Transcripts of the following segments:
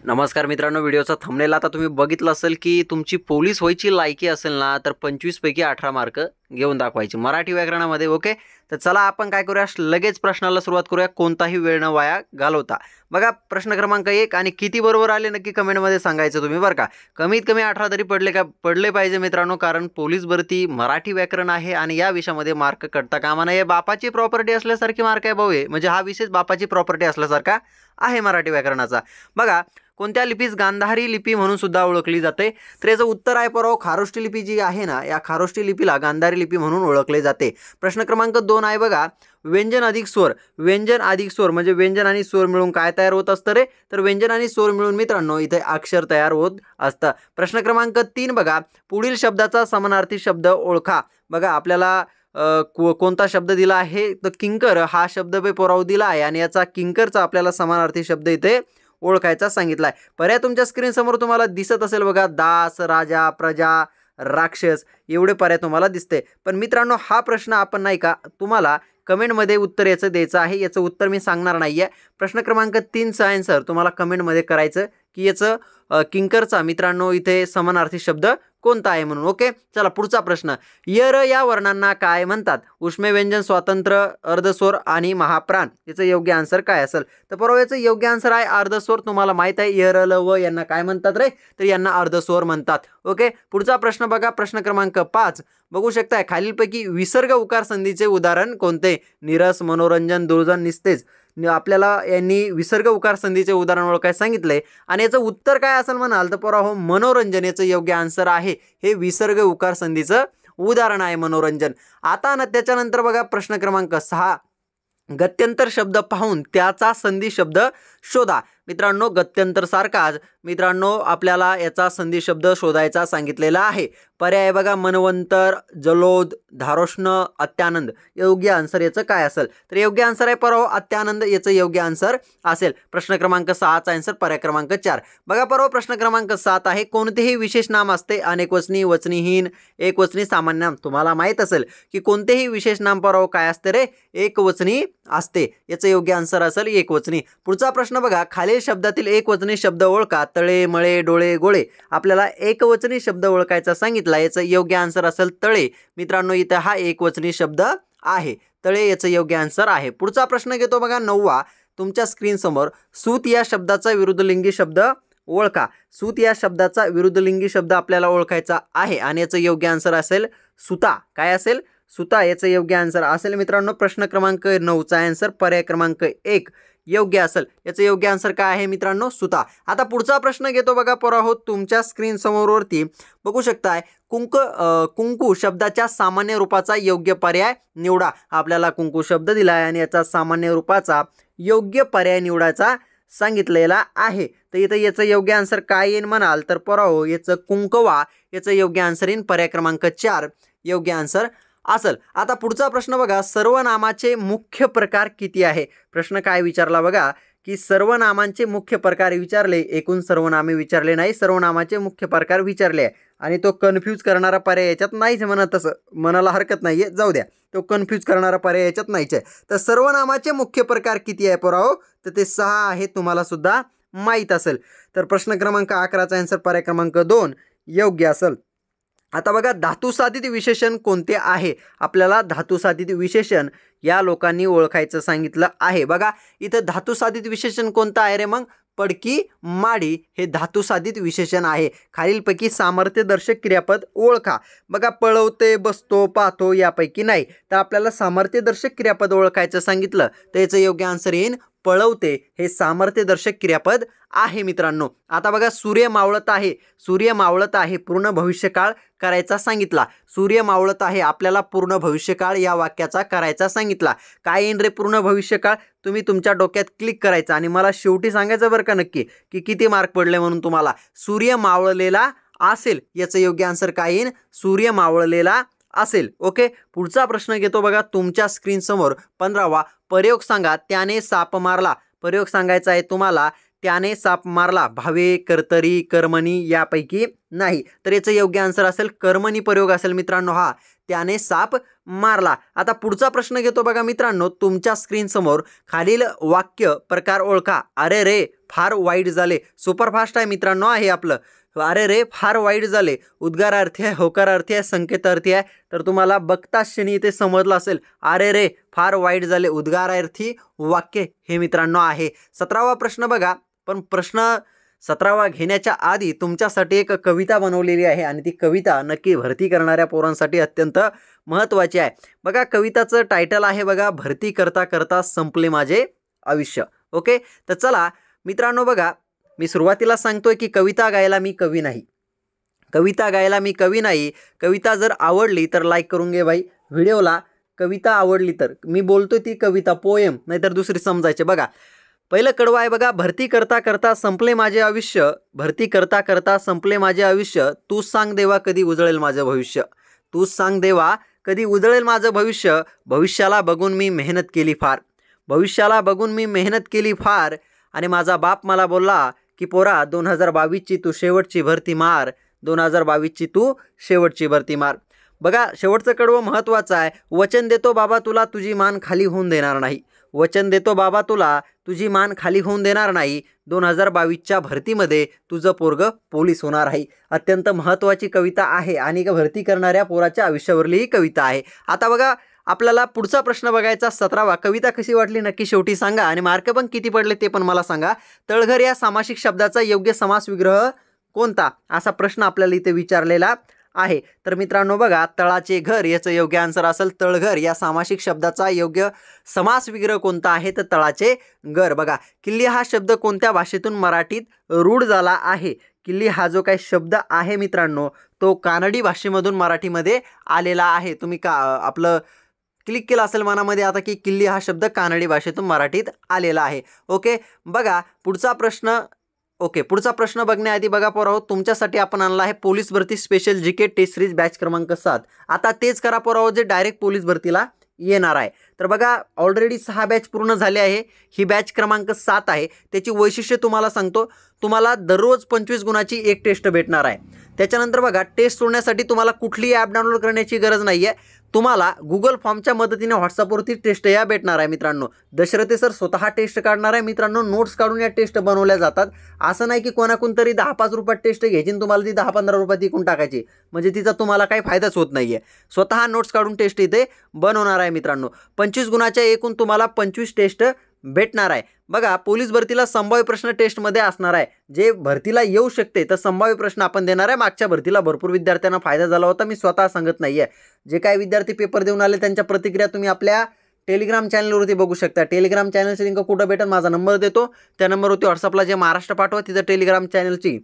नमस्कार मित्रांनो, व्हिडिओचा थंबनेल आता तुम्ही बघितलं असेल की तुमची पोलीस व्हायची लायकी असेल ना तर 25 पैकी 18 मार्क घेऊन दाखवायचे मराठी व्याकरणामध्ये. ओके, तर चला आपण काय करूया, लगेच प्रश्नाला सुरुवात करूया, कोणताही वेळ न वाया घालवता. बघा प्रश्न क्रमांक 1 आणि किती बरोबर आले नक्की कमेंटमध्ये सांगायचं तुम्ही बरं का. कमीत कमी 18 तरी पडले पाहिजे मित्रांनो, कारण पोलीस भरती मराठी व्याकरण आहे आणि या विषयामध्ये मार्क कटता कामा नये. बापाची प्रॉपर्टी असल्यासारखी मार्क आहे भाऊ हे, म्हणजे हा विषय बापाची प्रॉपर्टी असल्यासारखा आहे मराठी व्याकरणाचा. बघा कोणत्या लिपीस गांधारी लिपी म्हणून सुद्धा ओळखली जाते, तर याचं उत्तर आहे परवा खारोष्टी लिपी जी आहे ना, या खारोष्टी लिपीला गांधारी लिपी म्हणून ओळखले जाते. प्रश्न क्रमांक 2 आहे बघा, व्यंजन अधिक स्वर. व्यंजन अधिक स्वर म्हणजे व्यंजन आणि स्वर मिळून काय तयार होत असतं रे, तर व्यंजन आणि स्वर मिळून मित्रांनो इथे अक्षर तयार होत असतं. प्रश्न क्रमांक 3 बघा, पुढील शब्दाचा समानार्थी शब्द ओळखा. बघा आपल्याला कोणता शब्द दिला आहे, तर किंकर हा शब्द पोराव दिला आहे आणि याचा किंकरचा आपल्याला समानार्थी शब्द इथे ओळखायचा सांगितलाय. पर्याय तुमच्या स्क्रीन समोर तुम्हाला दिसत असेल बघा, दास, राजा, प्रजा, राक्षस एवढे पर्याय तुम्हाला दिसते. पण मित्रांनो हा प्रश्न आपण नाही का तुम्हाला कमेंटमध्ये उत्तर याचं द्यायचं आहे, याचं उत्तर मी सांगणार नाहीये. प्रश्न क्रमांक 3चा आन्सर तुम्हाला कमेंटमध्ये करायचं की याचं किंकरचा मित्रांनो इथे समानार्थी शब्द कोणता आहे म्हणून. ओके, चला पुढचा प्रश्न. यर या वर्णांना काय म्हणतात? उष्मे व्यंजन, स्वातंत्र्य, अर्धस्वर आणि महाप्राण. याचं योग्य आन्सर काय असेल? तर बरोबर याचं योग्य आन्सर आहे अर्धस्वर. तुम्हाला माहित आहे यर ल व यांना काय म्हणतात रे, तर यांना अर्धस्वर म्हणतात. ओके, पुढचा प्रश्न बघा, प्रश्न क्रमांक 5 बघू शकताय, खालीलपैकी विसर्ग उकार संधीचे उदाहरण कोणते? निरस, मनोरंजन, दुर्जन, निस्तेज. आपल्याला यांनी विसर्ग उकार संधीचे उदाहरण ओळखायला सांगितलंय आणि याचं उत्तर काय असेल म्हणाल तर पोरा हो मनोरंजन याचं योग्य आन्सर आहे. हे विसर्ग उकार संधीचं उदाहरण आहे मनोरंजन. आता ना त्याच्यानंतर बघा प्रश्न क्रमांक 6, गत्यंतर शब्द पाहून त्याचा संधी शब्द शोधा. मित्रांनो गत्यंतर सारखाच मित्रांनो आपल्याला याचा संधी शब्द शोधायचा सांगितलेला आहे. पर्याय बघा, मनवंतर, जलोद, धारोष्ण, अत्यानंद. योग्य आन्सर याचं काय असेल? तर योग्य आन्सर आहे परवा अत्यानंद याचं योग्य आन्सर असेल. प्रश्न क्रमांक 6चा आन्सर पर्याय क्रमांक 4 बघा. परवा प्रश्न क्रमांक 7 आहे, कोणतेही विशेष नाम असते अनेकवचनी, वचनीहीन, एकवचनी, सामान्य नाम. तुम्हाला माहित असेल की कोणतेही विशेष नाम परवा काय असते रे, एकवचनी असते. याचं योग्य आन्सर असेल एकवचनी. पुढचा प्रश्न बघा, खालील शब्दातील एकवचनी शब्द ओळखा. तळे, मळे, डोळे, गोळे. आपल्याला एकवचनी शब्द ओळखायचा सांगितला, याचं योग्य आन्सर असेल तळे. मित्रांनो इथे हा एकवचनी शब्द आहे, तळे याचं योग्य आन्सर आहे. पुढचा प्रश्न घेतो बघा 9वा तुमच्या स्क्रीन समोर, सूत या शब्दाचा विरुद्धलिंगी शब्द ओळखा. सूत या शब्दाचा विरुद्धलिंगी शब्द आपल्याला ओळखायचा आहे आणि याचं योग्य आन्सर असेल सुता. काय असेल? सुता याचं योग्य आन्सर असेल मित्रांनो. प्रश्न क्रमांक 9चा आन्सर पर्याय क्रमांक 1 योग्य असेल. याचं योग्य आन्सर काय आहे मित्रांनो? सुता. आता पुढचा प्रश्न घेतो बघा पोराहो तुमच्या स्क्रीन समोरवरती बघू शकताय, कुंकू शब्दाच्या सामान्य रूपाचा योग्य पर्याय निवडा. आपल्याला कुंकू शब्द दिला आहे आणि याचा सामान्य रूपाचा योग्य पर्याय निवडायचा सांगितलेला आहे. तर इथं याचं योग्य आन्सर काय येईल म्हणाल तर पोराहो याचं कुंकवा याचं योग्य आन्सर येईल पर्याय क्रमांक 4 योग्य आन्सर असेल. आता पुढचा प्रश्न बघा, सर्वनामाचे मुख्य प्रकार किती आहे? प्रश्न काय विचारला बघा की सर्वनामांचे मुख्य प्रकार विचारले, एकूण सर्वनामे विचारले नाही, सर्वनामाचे मुख्य प्रकार विचारले आहे आणि तो कन्फ्यूज करणारा पर्याय याच्यात नाहीच म्हणत, तसं म्हणायला हरकत नाहीये, जाऊ द्या, तो कन्फ्यूज करणारा पर्याय याच्यात नाहीच आहे. तर सर्वनामाचे मुख्य प्रकार किती आहे पोराहो? तर ते 6 आहे, तुम्हाला सुद्धा माहीत असेल. तर प्रश्न क्रमांक 11चा आन्सर पर्याय क्रमांक 2 योग्य असेल. आता बघा, धातुसाधित विशेषण कोणते आहे? आपल्याला धातुसाधित विशेषण या लोकांनी ओळखायचं सांगितलं आहे. बघा इथं धातुसाधित विशेषण कोणतं आहे रे मग? पडकी, माडी हे धातुसाधित विशेषण आहे. खालीलपैकी सामर्थ्यदर्शक क्रियापद ओळखा. बघा पळवते, बसतो, पाहतो यापैकी नाही, तर आपल्याला सामर्थ्यदर्शक क्रियापद ओळखायचं सांगितलं, तर याचं योग्य आन्सर येईल पळवते. हे सामर्थ्यदर्शक क्रियापद आहे मित्रांनो. आता बघा, सूर्य मावळत आहे. सूर्य मावळत आहे पूर्ण भविष्यकाळ करायचा सांगितला. सूर्य मावळत आहे आपल्याला पूर्ण भविष्यकाळ या वाक्याचा करायचा सांगितला. काय येईन रे पूर्ण भविष्यकाळ? तुम्ही तुमच्या डोक्यात क्लिक करायचं आणि मला शेवटी सांगायचं बरं का नक्की की किती मार्क पडले म्हणून तुम्हाला. सूर्य मावळलेला असेल याचं योग्य आन्सर काय येईल? सूर्य मावळलेला असेल. ओके, पुढचा प्रश्न घेतो बघा तुमच्या स्क्रीन समोर 15वा, प्रयोग सांगा. त्याने साप मारला. प्रयोग सांगायचा आहे तुम्हाला. त्याने साप मारला भावे, कर्तरी, कर्मणी यापैकी नाही, तर याचं योग्य आन्सर असेल कर्मणी प्रयोग असेल मित्रांनो. हा त्याने साप मारला। आता पुढचा प्रश्न घेतो बघा मित्रांनो, तुमच्या स्क्रीन समोर खालील वाक्य प्रकार ओळखा। अरे रे फार वाईट झाले, सुपरफास्ट आहे मित्रांनो आहे आपलं। अरे रे फार वाईट झाले उद्गारार्थी आहे, होकारार्थी आहे, संकेतार्थी आहे। तर तुम्हाला बघताच क्षणी इथे समजलं असेल, अरे रे फार वाईट झाले उद्गारार्थी वाक्य हे मित्रांनो आहे। 17वा प्रश्न बघा, पण प्रश्न 17वा घेण्याच्या आधी तुमच्यासाठी एक कविता बनवलेली आहे आणि ती कविता नक्की भरती करणाऱ्या पोरांसाठी अत्यंत महत्त्वाची आहे। बघा कविताचं टायटल आहे बघा, भरती करता करता संपले माझे आयुष्य। ओके, तर चला मित्रांनो बघा, मी सुरुवातीला सांगतोय की कविता गायला मी कवी नाही, कविता गायला मी कवी नाही। कविता जर आवडली तर लाईक करून घे बाई व्हिडिओला। कविता आवडली तर, मी बोलतोय ती कविता पोएम नाहीतर दुसरी समजायचे। बघा पहिलं कडवं आहे बघा, भरती करता करता संपले माझे आयुष्य, भरती करता करता संपले माझे आयुष्य, तू सांग देवा कधी उजळेल माझं भविष्य, तू सांग देवा कधी उजळेल माझं भविष्य। भविष्याला बघून मी मेहनत केली फार, भविष्याला बघून मी मेहनत केली फार, आणि माझा बाप मला बोलला की पोरा 2022ची तू शेवटची भरती मार, 2022ची तू शेवटची भरती मार। बघा शेवटचं कडवं महत्त्वाचं आहे, वचन देतो बाबा तुला तुझी मान खाली होऊन देणार नाही, वचन देतो बाबा तुला तुझी मान खाली होऊन देणार नाही, 2022च्या भरतीमध्ये तुझं पोरग पोलीस होणार आहे। अत्यंत महत्त्वाची कविता आहे आणि भरती करणाऱ्या पोराच्या आयुष्यावरली ही कविता आहे। आता बघा आपल्याला पुढचा प्रश्न बघायचा 17वा, कविता कशी वाटली नक्की शेवटी सांगा आणि मार्क पण किती पडले ते पण मला सांगा। तळघर या सामासिक शब्दाचा योग्य समास विग्रह कोणता, असा प्रश्न आपल्याला इथे विचारलेला आहे। तर मित्रांनो बघा, तळाचे घर याचं योग्य आन्सर असेल तळघर या सामासिक शब्दाचा योग्य समास विग्रह कोणता आहे, तर तळाचे घर। बघा किल्ली हा शब्द कोणत्या भाषेतून मराठीत रूढ झाला आहे, किल्ली हा जो काही शब्द आहे मित्रांनो तो कानडी भाषेमधून मराठीमध्ये आलेला आहे। तुम्ही आपलं क्लिक केलं असेल मनामध्ये आता की किल्ली हा शब्द कानडी भाषेतून मराठीत आलेला आहे। ओके, बघा पुढचा प्रश्न। ओके, पुढचा प्रश्न बघण्याआधी बघा पोरांनो, तुमच्यासाठी आपण आणला आहे पोलीस भरती special GK test series batch क्रमांक 7। आता तेच करा पोरांनो जे डायरेक्ट पोलीस भरतीला येणार आहे। तर बघा ऑलरेडी 6 बॅच पूर्ण झाले आहे, ही बॅच क्रमांक 7 आहे। त्याची वैशिष्ट्य तुम्हाला सांगतो, तुम्हाला दररोज 25 गुणाची एक टेस्ट भेटणार आहे। त्याच्यानंतर बघा टेस्ट सोडण्यासाठी तुम्हाला कुठलीही ॲप डाउनलोड करण्याची गरज नाही आहे, तुम्हाला गुगल फॉर्मच्या मदतीने व्हॉट्सअपवरती टेस्ट या भेटणार आहे मित्रांनो। दशरथे सर स्वतः टेस्ट काढणार आहे मित्रांनो, नोट्स काढून या टेस्ट बनवल्या जातात। असं नाही की कोणाकोण तरी 10-5 रुपयात टेस्ट घ्यायची आणि तुम्हाला ती 10-15 रुपयात विकून टाकायची, म्हणजे तिचा तुम्हाला काही फायदाच होत नाही आहे। स्वतः नोट्स काढून टेस्ट इथे बनवणार आहे मित्रांनो। 25 गुणाच्या एकूण तुम्हाला 25 टेस्ट भेटणार आहे। बघा पोलीस भरतीला संभाव्य प्रश्न टेस्टमध्ये असणार आहे, जे भरतीला येऊ शकते तर संभाव्य प्रश्न आपण देणार आहे। मागच्या भरतीला भरपूर विद्यार्थ्यांना फायदा झाला होता, मी स्वतः सांगत नाही आहे। जे काही विद्यार्थी पेपर देऊन आले त्यांच्या प्रतिक्रिया तुम्ही आपल्या टेलिग्राम चॅनलवरती बघू शकता। टेलिग्राम चॅनलची लिंक कुठं भेटेल, माझा नंबर देतो त्या नंबरवरती व्हॉट्सअपला जे महाराष्ट्र पाठवा, तिथं टेलिग्राम चॅनलची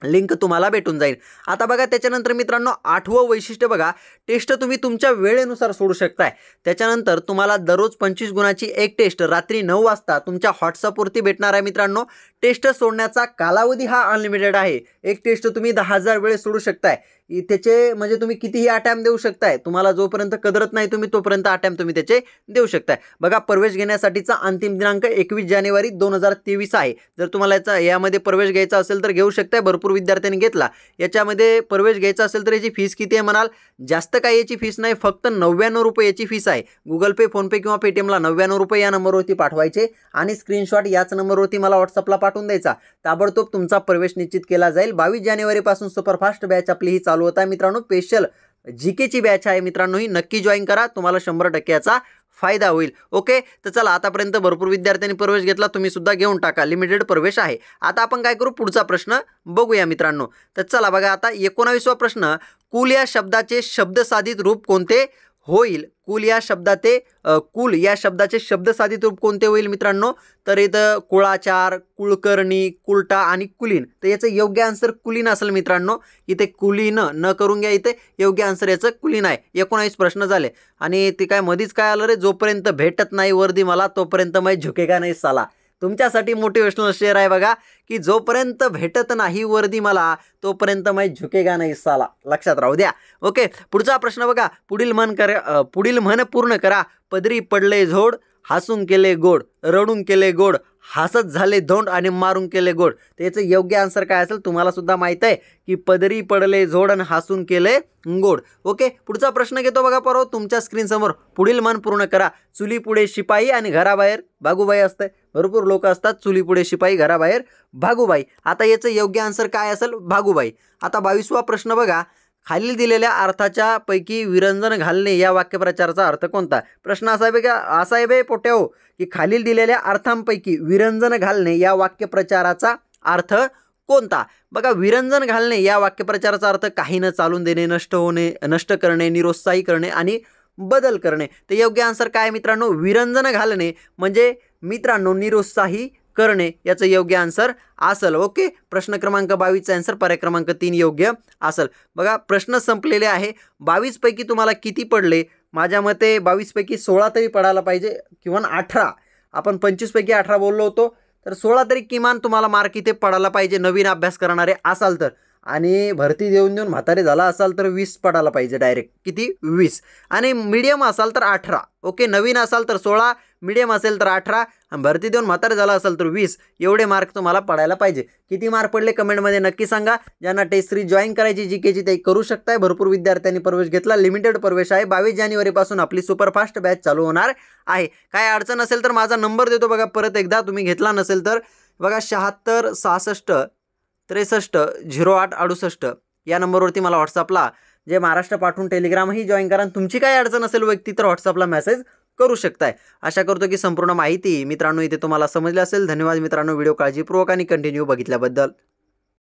लिंक तुम्हाला भेटून जाईल। आता बघा त्याच्यानंतर मित्रांनो 8वं वैशिष्ट्य बघा, टेस्ट तुम्ही तुमच्या वेळेनुसार सोडू शकताय। त्याच्यानंतर तुम्हाला दररोज 25 गुणाची एक टेस्ट रात्री 9 वाजता तुमच्या व्हॉट्सअपवरती भेटणार आहे मित्रांनो। टेस्ट सोडण्याचा कालावधी हा अनलिमिटेड आहे, एक टेस्ट तुम्ही 10,000 वेळेस सोडू शकताय। त्याचे म्हणजे तुम्ही कितीही अटॅम्प्ट देऊ शकताय, तुम्हाला जोपर्यंत कदरत नाही तुम्ही तोपर्यंत अटॅम्प्ट तुम्ही त्याचे देऊ शकताय। बघा प्रवेश घेण्यासाठीचा अंतिम दिनांक 21 जानेवारी 2023 आहे। जर तुम्हाला यामध्ये प्रवेश घ्यायचा असेल तर घेऊ शकताय, भरपूर विद्यार्थ्यांनी घेतला। याच्यामध्ये प्रवेश घ्यायचा असेल तर याची फीस किती आहे म्हणाल, जास्त काही याची फीस नाही, फक्त 99 रुपये याची फीस आहे। गुगल पे, फोनपे किंवा पेटीएमला 99 रुपये या नंबरवरती पाठवायचे आणि स्क्रीनशॉट याच नंबरवरती मला व्हॉट्सअपला पाठवून द्यायचा, ताबडतोब तुमचा प्रवेश निश्चित केला जाईल। 22 जानेवारीपासून सुपरफास्ट बॅच आपली ही चालू होत आहे मित्रांनो, स्पेशल जीकेची बॅच आहे मित्रांनो, ही नक्की जॉईन करा, तुम्हाला 100% याचा फायदा होईल। ओके, तर चला आतापर्यंत भरपूर विद्यार्थ्यांनी प्रवेश घेतला, तुम्ही सुद्धा घेऊन टाका, लिमिटेड प्रवेश आहे। आता आपण काय करू, पुढचा प्रश्न बघूया मित्रांनो। तर चला बघा आता 19वा प्रश्न, कुल या शब्दाचे शब्दसाधित रूप कोणते होईल, कुल या शब्दाचे शब्दसाधित रूप कोणते होईल मित्रांनो, तर इथं कुळाचार, कुलकर्णी, कुलटा आणि कुलीन, तर याचं योग्य आन्सर कुलीन असेल मित्रांनो। इथे कुलीन न करून घ्या, इथे योग्य आन्सर याचं कुलीन आहे। 19 प्रश्न झाले आणि ते काय मधीच काय आलं रे, जोपर्यंत भेटत नाही वर्दी मला तोपर्यंत मैं झुकेगा नाही साला। तुमच्यासाठी मोटिवेशनल शेअर आहे बघा, की जोपर्यंत भेटत नाही वर्दी मला तोपर्यंत मैं झुकेगा नाही साला, लक्षात राहू द्या। ओके, पुढचा प्रश्न बघा, पुढील म्हण पूर्ण करा, पदरी पडले झोड हसून केले गोड, रडून केले गोड, हसत झाले धोंड आणि मारून केले गोड. तर याचं योग्य आन्सर काय असेल तुम्हाला सुद्धा माहित आहे की पदरी पडले जोड आणि हसून केले गोड. ओके, पुढचा प्रश्न घेतो बघा परत तुमच्या स्क्रीन समोर. पुढील म्हण पूर्ण करा. चुली पुढे शिपाई आणि घराबाहेर भागूबाई असते. भरपूर लोक असतात, चुली पुढे शिपाई घराबाहेर भागूबाई. आता याचं योग्य आन्सर काय असेल? भागूबाई. आता 22वा प्रश्न बघा. खालील दिलेल्या अर्थाच्या पैकी विरंजन घालणे या वाक्यप्रचाराचा अर्थ कोणता? प्रश्न असा आहे बघा, असा आहे बे पोट्याओ की खालील दिलेल्या अर्थांपैकी विरंजन घालणे या वाक्यप्रचाराचा अर्थ कोणता? बघा, विरंजन घालणे या वाक्यप्रचाराचा अर्थ काही न चालून देणे, नष्ट होणे, नष्ट करणे, निरुत्साही करणे आणि बदल करणे. तर योग्य आन्सर काय मित्रांनो? विरंजन घालणे म्हणजे मित्रांनो निरुत्साही करणे याचं योग्य आन्सर असेल. ओके, प्रश्न क्रमांक 22चा आन्सर पर्याय क्रमांक 3 योग्य असेल. बघा, प्रश्न संपलेले आहे. 22 पैकी तुम्हाला किती पडले? माझ्या मते 22 पैकी 16 तरी पडायला पाहिजे, किंवा 18. आपण 25 पैकी 18 बोललो होतो, तर 16 तरी किमान तुम्हाला मार्क इथे पडायला पाहिजे नवीन अभ्यास करणारे असाल तर. आणि भरती देऊन देऊन म्हातारे झाला असाल तर 20 पडायला पाहिजे डायरेक्ट. किती? 20. आणि मीडियम असाल तर 18. ओके, नवीन असाल तर 16, मीडियम असेल तर 18, भरती देऊन म्हातारे झाला असेल तर 20. एवढे मार्क तुम्हाला पडायला पाहिजे. किती मार्क पडले कमेंटमध्ये नक्की सांगा. ज्यांना टेस्ट सिरीज जॉईन करायची जीकेची ते करू शकताय. भरपूर विद्यार्थ्यांनी प्रवेश घेतला. लिमिटेड प्रवेश आहे. 22 जानेवारीपासून आपली सुपरफास्ट बॅच चालू होणार आहे. काय अडचण असेल तर माझा नंबर देतो बघा परत एकदा, तुम्ही घेतला नसेल तर बघा 76 66 63 08 68 या नंबरवरती मला व्हॉट्सअपला जे महाराष्ट्र पाठवून टेलिग्रामही जॉईन करा. तुमची काय अडचण असेल व्यक्ती तर व्हॉट्सअपला मेसेज करू शकताय. आशा करतो की संपूर्ण माहिती मित्रांनो इथे तुम्हाला समजली असेल. धन्यवाद मित्रांनो, व्हिडिओ काळजीपूर्वक आणि कंटिन्यू बघितल्याबद्दल.